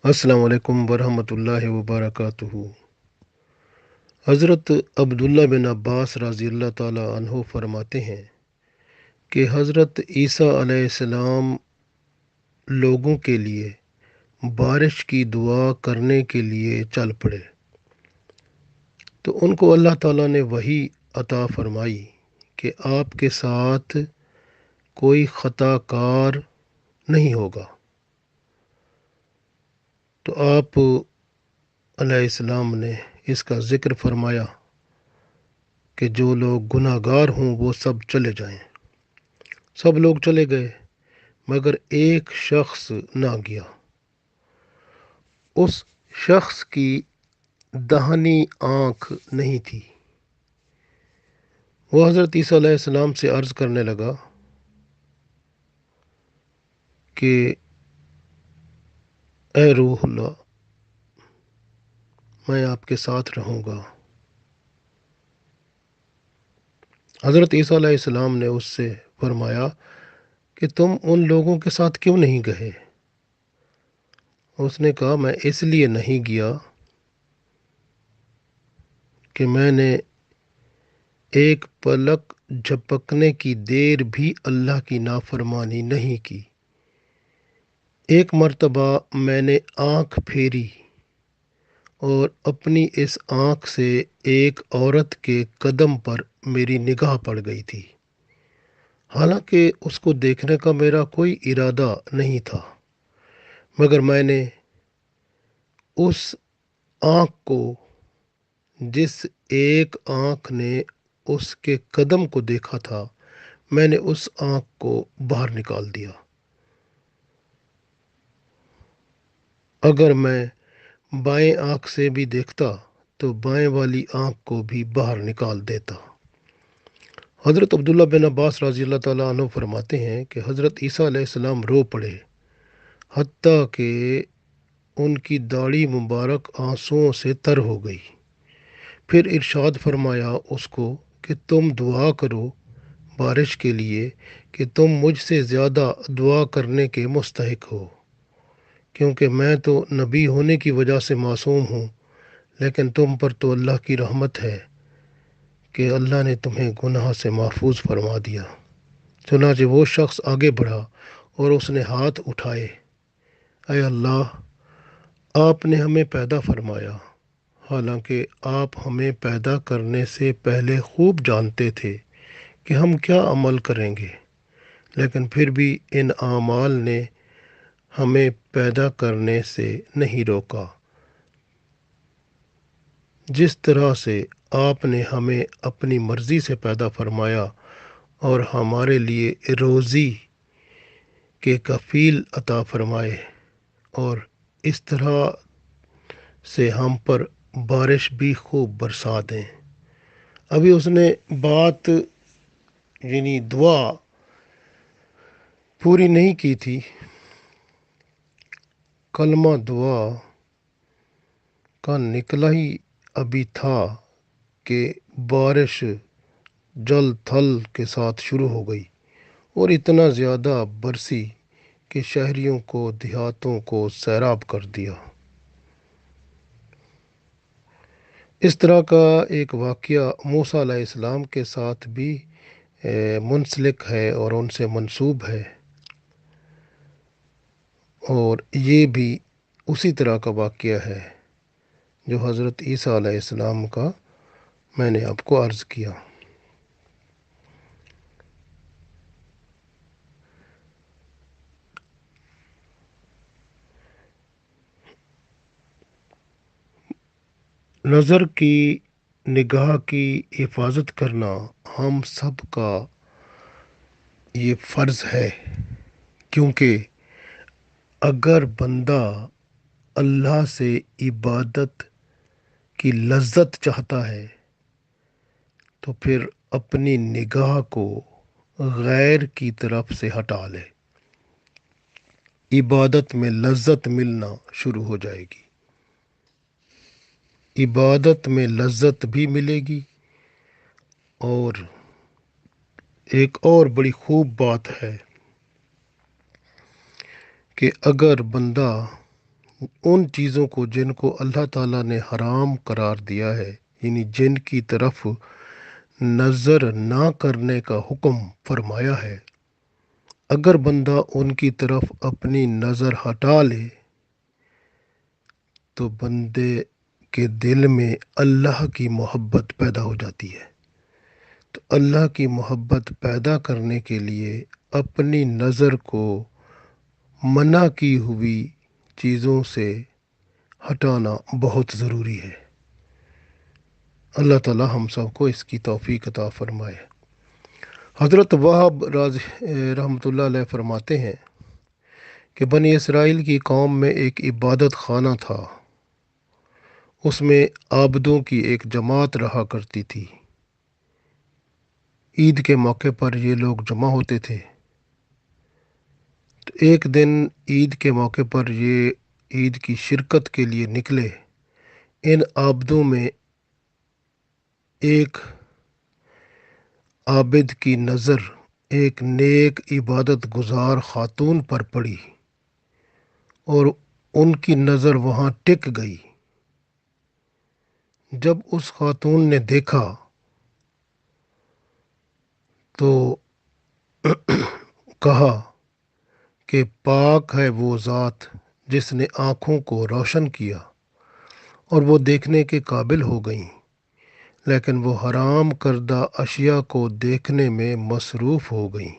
السلام علیکم ورحمۃ اللہ وبرکاتہ۔ حضرت عبداللہ بن عباس رضی اللہ تعالیٰ عنہ فرماتے ہیں کہ حضرت عیسیٰ علیہ السلام لوگوں کے لیے بارش کی دعا کرنے کے لیے چل پڑے تو ان کو اللہ تعالیٰ نے وحی عطا فرمائی کہ آپ کے ساتھ کوئی خطا کار نہیں ہوگا۔ تو آپ علیہ السلام نے اس کا ذکر فرمایا کہ جو لوگ گناہ گار ہوں وہ سب چلے جائیں۔ سب لوگ چلے گئے مگر ایک شخص نہ گیا۔ اس شخص کی داہنی آنکھ نہیں تھی۔ وہ حضرت عیسیٰ علیہ السلام سے عرض کرنے لگا کہ اے روح اللہ، میں آپ کے ساتھ رہوں گا۔ حضرت عیسیٰ علیہ السلام نے اس سے فرمایا کہ تم ان لوگوں کے ساتھ کیوں نہیں گئے؟ اس نے کہا میں اس لیے نہیں گیا کہ میں نے ایک پلک جھپکنے کی دیر بھی اللہ کی نافرمانی نہیں کی۔ ایک مرتبہ میں نے آنکھ پھیری اور اپنی اس آنکھ سے ایک عورت کے قدم پر میری نگاہ پڑ گئی تھی، حالانکہ اس کو دیکھنے کا میرا کوئی ارادہ نہیں تھا، مگر میں نے اس آنکھ کو، جس ایک آنکھ نے اس کے قدم کو دیکھا تھا، میں نے اس آنکھ کو باہر نکال دیا۔ اگر میں بائیں آنکھ سے بھی دیکھتا تو بائیں والی آنکھ کو بھی باہر نکال دیتا۔ حضرت عبداللہ بن عباس رضی اللہ تعالیٰ عنہ فرماتے ہیں کہ حضرت عیسیٰ علیہ السلام رو پڑے، حتیٰ کہ ان کی داڑھی مبارک آنسوؤں سے تر ہو گئی۔ پھر ارشاد فرمایا اس کو کہ تم دعا کرو بارش کے لیے کہ تم مجھ سے زیادہ دعا کرنے کے مستحق ہو، کیونکہ میں تو نبی ہونے کی وجہ سے معصوم ہوں، لیکن تم پر تو اللہ کی رحمت ہے کہ اللہ نے تمہیں گناہ سے محفوظ فرما دیا۔ چنانچہ وہ شخص آگے بڑھا اور اس نے ہاتھ اٹھائے، اے اللہ، آپ نے ہمیں پیدا فرمایا، حالانکہ آپ ہمیں پیدا کرنے سے پہلے خوب جانتے تھے کہ ہم کیا عمل کریں گے، لیکن پھر بھی ان اعمال نے ہمیں پیدا کرنے سے نہیں روکا۔ جس طرح سے آپ نے ہمیں اپنی مرضی سے پیدا فرمایا اور ہمارے لیے روزی کے کفیل عطا فرمائے، اور اس طرح سے ہم پر بارش بھی خوب برسا دیں۔ ابھی اس نے بات دعا پوری نہیں کی تھی۔ کلمہ دعا کا نکلا ہی ابھی تھا کہ بارش جل تھل کے ساتھ شروع ہو گئی اور اتنا زیادہ برسی کہ شہریوں کو، دیہاتوں کو سیراب کر دیا۔ اس طرح کا ایک واقعہ موسیٰ علیہ السلام کے ساتھ بھی منسلک ہے اور ان سے منسوب ہے، اور یہ بھی اسی طرح کا واقعہ ہے جو حضرت عیسیٰ علیہ السلام کا میں نے آپ کو عرض کیا۔ نظر کی، نگاہ کی حفاظت کرنا ہم سب کا یہ فرض ہے، کیونکہ اگر بندہ اللہ سے عبادت کی لذت چاہتا ہے تو پھر اپنی نگاہ کو غیر کی طرف سے ہٹا لے، عبادت میں لذت ملنا شروع ہو جائے گی۔ عبادت میں لذت بھی ملے گی، اور ایک اور بڑی خوب بات ہے کہ اگر بندہ ان چیزوں کو جن کو اللہ تعالیٰ نے حرام قرار دیا ہے، یعنی جن کی طرف نظر نہ کرنے کا حکم فرمایا ہے، اگر بندہ ان کی طرف اپنی نظر ہٹا لے تو بندے کے دل میں اللہ کی محبت پیدا ہو جاتی ہے۔ تو اللہ کی محبت پیدا کرنے کے لیے اپنی نظر کو منع کی ہوئی چیزوں سے ہٹانا بہت ضروری ہے۔ اللہ تعالی ہم سب کو اس کی توفیق عطا فرمائے۔ حضرت وہب رحمۃ اللہ علیہ فرماتے ہیں کہ بنی اسرائیل کی قوم میں ایک عبادت خانہ تھا، اس میں عابدوں کی ایک جماعت رہا کرتی تھی۔ عید کے موقع پر یہ لوگ جمع ہوتے تھے۔ تو ایک دن عید کے موقع پر یہ عید کی شرکت کے لیے نکلے۔ ان عابدوں میں ایک عابد کی نظر ایک نیک عبادت گزار خاتون پر پڑی اور ان کی نظر وہاں ٹک گئی۔ جب اس خاتون نے دیکھا تو کہا کہ پاک ہے وہ ذات جس نے آنکھوں کو روشن کیا اور وہ دیکھنے کے قابل ہو گئیں، لیکن وہ حرام کردہ اشیاء کو دیکھنے میں مصروف ہو گئیں۔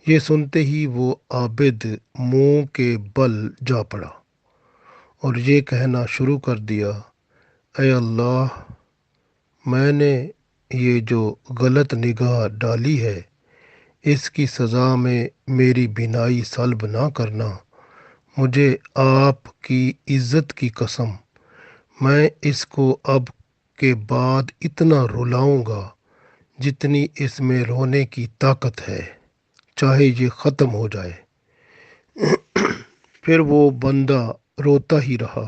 یہ سنتے ہی وہ عابد منہ کے بل جا پڑا اور یہ کہنا شروع کر دیا، اے اللہ، میں نے یہ جو غلط نگاہ ڈالی ہے اس کی سزا میں میری بینائی سلب نہ کرنا۔ مجھے آپ کی عزت کی قسم، میں اس کو اب کے بعد اتنا رلاؤں گا جتنی اس میں رونے کی طاقت ہے، چاہے یہ ختم ہو جائے۔ پھر وہ بندہ روتا ہی رہا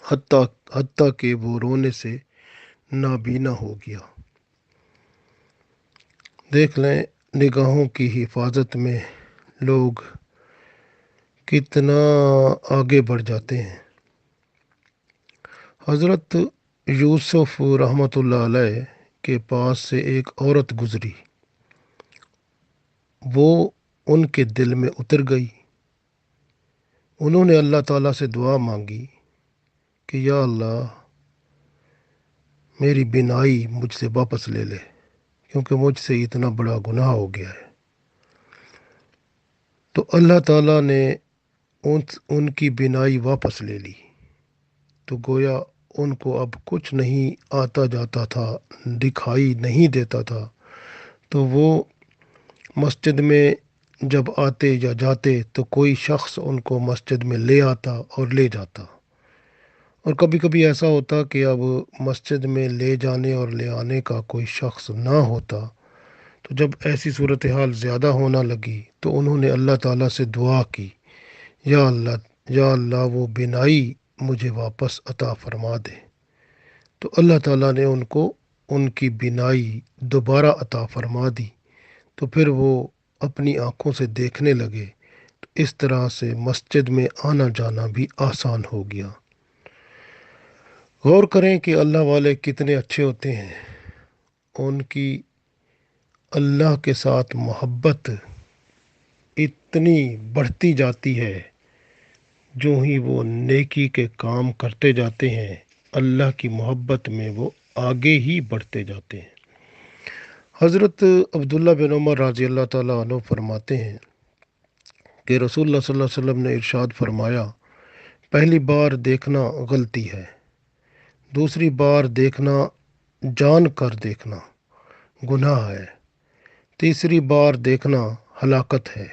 حتیٰ کہ وہ رونے سے نابینا ہو گیا۔ دیکھ لیں نگاہوں کی حفاظت میں لوگ کتنا آگے بڑھ جاتے ہیں۔ حضرت یوسف رحمۃ اللہ علیہ کے پاس سے ایک عورت گزری، وہ ان کے دل میں اتر گئی۔ انہوں نے اللہ تعالیٰ سے دعا مانگی کہ یا اللہ، میری بینائی مجھ سے واپس لے لے، کیونکہ مجھ سے اتنا بڑا گناہ ہو گیا ہے۔ تو اللہ تعالیٰ نے ان کی بینائی واپس لے لی۔ تو گویا ان کو اب کچھ نہیں آتا جاتا تھا، دکھائی نہیں دیتا تھا۔ تو وہ مسجد میں جب آتے یا جاتے تو کوئی شخص ان کو مسجد میں لے آتا اور لے جاتا، اور کبھی کبھی ایسا ہوتا کہ اب مسجد میں لے جانے اور لے آنے کا کوئی شخص نہ ہوتا۔ تو جب ایسی صورتحال زیادہ ہونا لگی تو انہوں نے اللہ تعالیٰ سے دعا کی، یا اللہ وہ بینائی مجھے واپس عطا فرما دے۔ تو اللہ تعالیٰ نے ان کو ان کی بینائی دوبارہ عطا فرما دی۔ تو پھر وہ اپنی آنکھوں سے دیکھنے لگے۔ تو اس طرح سے مسجد میں آنا جانا بھی آسان ہو گیا۔ غور کریں کہ اللہ والے کتنے اچھے ہوتے ہیں۔ ان کی اللہ کے ساتھ محبت اتنی بڑھتی جاتی ہے، جو ہی وہ نیکی کے کام کرتے جاتے ہیں اللہ کی محبت میں وہ آگے ہی بڑھتے جاتے ہیں۔ حضرت عبداللہ بن عمر رضی اللہ تعالیٰ عنہ فرماتے ہیں کہ رسول اللہ صلی اللہ علیہ وسلم نے ارشاد فرمایا، پہلی بار دیکھنا غلطی ہے، دوسری بار دیکھنا جان کر دیکھنا گناہ ہے، تیسری بار دیکھنا ہلاکت ہے۔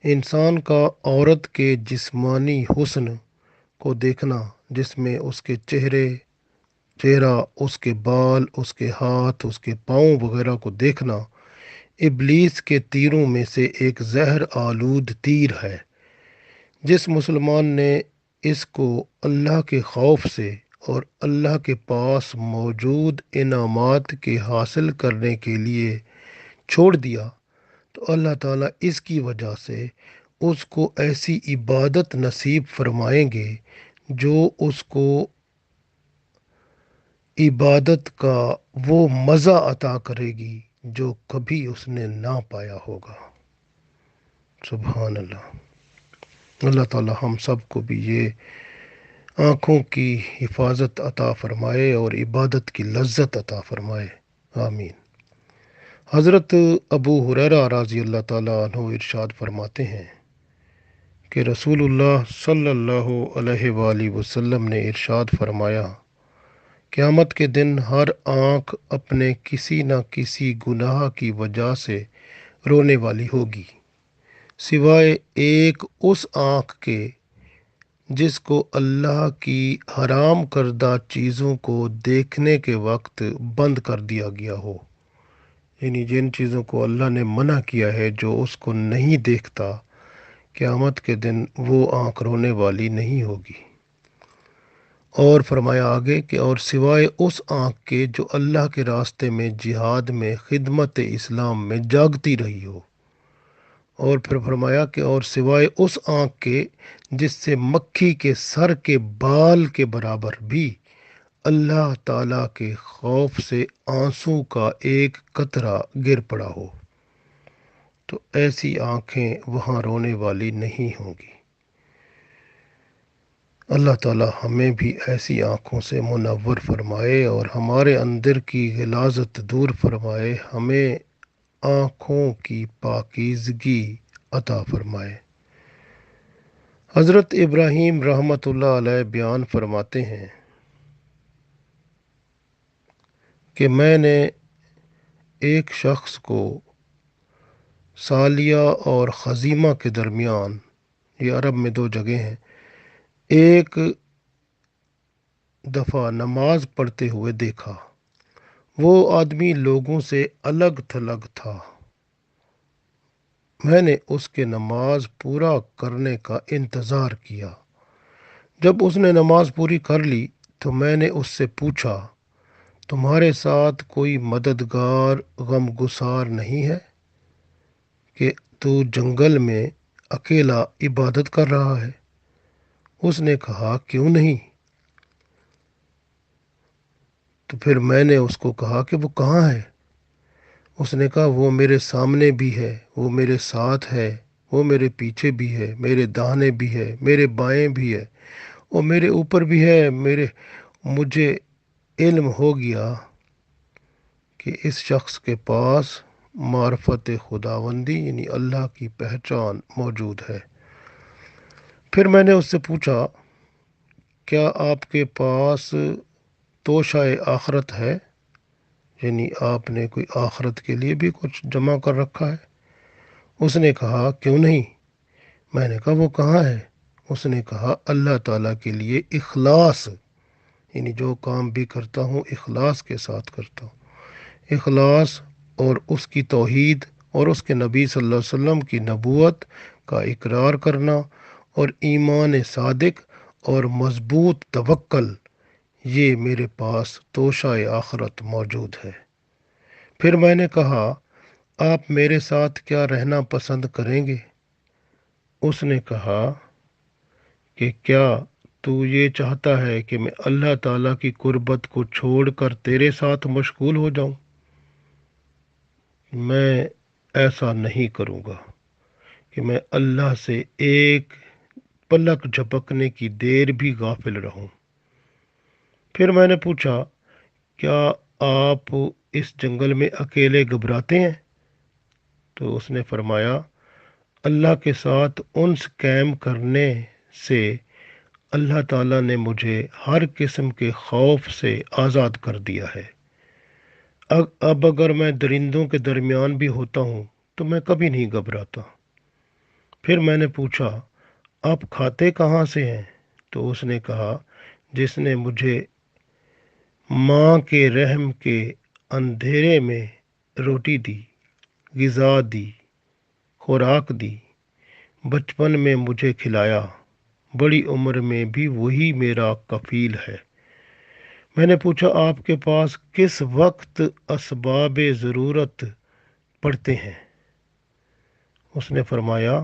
انسان کا عورت کے جسمانی حسن کو دیکھنا، جس میں اس کے چہرہ، اس کے بال، اس کے ہاتھ، اس کے پاؤں وغیرہ کو دیکھنا، ابلیس کے تیروں میں سے ایک زہر آلود تیر ہے۔ جس مسلمان نے اس کو اللہ کے خوف سے اور اللہ کے پاس موجود انعامات کے حاصل کرنے کے لیے چھوڑ دیا، تو اللہ تعالیٰ اس کی وجہ سے اس کو ایسی عبادت نصیب فرمائیں گے جو اس کو عبادت کا وہ مزہ عطا کرے گی جو کبھی اس نے نہ پایا ہوگا۔ سبحان اللہ۔ اللہ تعالی ہم سب کو بھی یہ آنکھوں کی حفاظت عطا فرمائے اور عبادت کی لذت عطا فرمائے، آمین۔ حضرت ابو ہریرہ رضی اللہ تعالیٰ عنہ ارشاد فرماتے ہیں کہ رسول اللہ صلی اللہ علیہ وآلہ وسلم نے ارشاد فرمایا، قیامت کے دن ہر آنکھ اپنے کسی نہ کسی گناہ کی وجہ سے رونے والی ہوگی، سوائے ایک اس آنکھ کے جس کو اللہ کی حرام کردہ چیزوں کو دیکھنے کے وقت بند کر دیا گیا ہو، یعنی جن چیزوں کو اللہ نے منع کیا ہے جو اس کو نہیں دیکھتا، قیامت کے دن وہ آنکھ رونے والی نہیں ہوگی۔ اور فرمایا آگے کہ اور سوائے اس آنکھ کے جو اللہ کے راستے میں جہاد میں خدمت اسلام میں جاگتی رہی ہو، اور پھر فرمایا کہ اور سوائے اس آنکھ کے جس سے مکھی کے سر کے بال کے برابر بھی اللہ تعالیٰ کے خوف سے آنسو کا ایک قطرہ گر پڑا ہو، تو ایسی آنکھیں وہاں رونے والی نہیں ہوں گی۔ اللہ تعالیٰ ہمیں بھی ایسی آنکھوں سے منور فرمائے اور ہمارے اندر کی غلاظت دور فرمائے، ہمیں آنکھوں کی پاکیزگی عطا فرمائے۔ حضرت ابراہیم رحمۃ اللہ علیہ بیان فرماتے ہیں کہ میں نے ایک شخص کو سالیہ اور خزیمہ کے درمیان، یہ عرب میں دو جگہ ہیں، ایک دفعہ نماز پڑھتے ہوئے دیکھا۔ وہ آدمی لوگوں سے الگ تھلگ تھا۔ میں نے اس کے نماز پورا کرنے کا انتظار کیا۔ جب اس نے نماز پوری کر لی تو میں نے اس سے پوچھا، تمہارے ساتھ کوئی مددگار غمگسار نہیں ہے کہ تو جنگل میں اکیلا عبادت کر رہا ہے؟ اس نے کہا، کیوں نہیں؟ تو پھر میں نے اس کو کہا کہ وہ کہاں ہے؟ اس نے کہا، وہ میرے سامنے بھی ہے، وہ میرے ساتھ ہے، وہ میرے پیچھے بھی ہے، میرے داہنے بھی ہے، میرے بائیں بھی ہے، وہ میرے اوپر بھی ہے۔ مجھے علم ہو گیا کہ اس شخص کے پاس معرفت خداوندی یعنی اللہ کی پہچان موجود ہے۔ پھر میں نے اس سے پوچھا، کیا آپ کے پاس توشہ آخرت ہے؟ یعنی آپ نے کوئی آخرت کے لیے بھی کچھ جمع کر رکھا ہے؟ اس نے کہا، کیوں نہیں؟ میں نے کہا، وہ کہاں ہے؟ اس نے کہا، اللہ تعالیٰ کے لیے اخلاص، یعنی جو کام بھی کرتا ہوں اخلاص کے ساتھ کرتا ہوں۔ اخلاص اور اس کی توحید اور اس کے نبی صلی اللہ علیہ وسلم کی نبوت کا اقرار کرنا اور ایمان صادق اور مضبوط توکل، یہ میرے پاس توشہ آخرت موجود ہے۔ پھر میں نے کہا، آپ میرے ساتھ کیا رہنا پسند کریں گے؟ اس نے کہا کہ کیا تو یہ چاہتا ہے کہ میں اللہ تعالیٰ کی قربت کو چھوڑ کر تیرے ساتھ مشغول ہو جاؤں؟ میں ایسا نہیں کروں گا کہ میں اللہ سے ایک پلک جھپکنے کی دیر بھی غافل رہوں۔ پھر میں نے پوچھا، کیا آپ اس جنگل میں اکیلے گھبراتے ہیں؟ تو اس نے فرمایا، اللہ کے ساتھ انس قائم کرنے سے اللہ تعالیٰ نے مجھے ہر قسم کے خوف سے آزاد کر دیا ہے۔ اب اگر میں درندوں کے درمیان بھی ہوتا ہوں تو میں کبھی نہیں گھبراتا۔ پھر میں نے پوچھا، آپ کھاتے کہاں سے ہیں؟ تو اس نے کہا، جس نے مجھے ماں کے رحم کے اندھیرے میں روٹی دی، غذا دی، خوراک دی، بچپن میں مجھے کھلایا، بڑی عمر میں بھی وہی میرا کفیل ہے۔ میں نے پوچھا، آپ کے پاس کس وقت اسباب ضرورت پڑتے ہیں؟ اس نے فرمایا،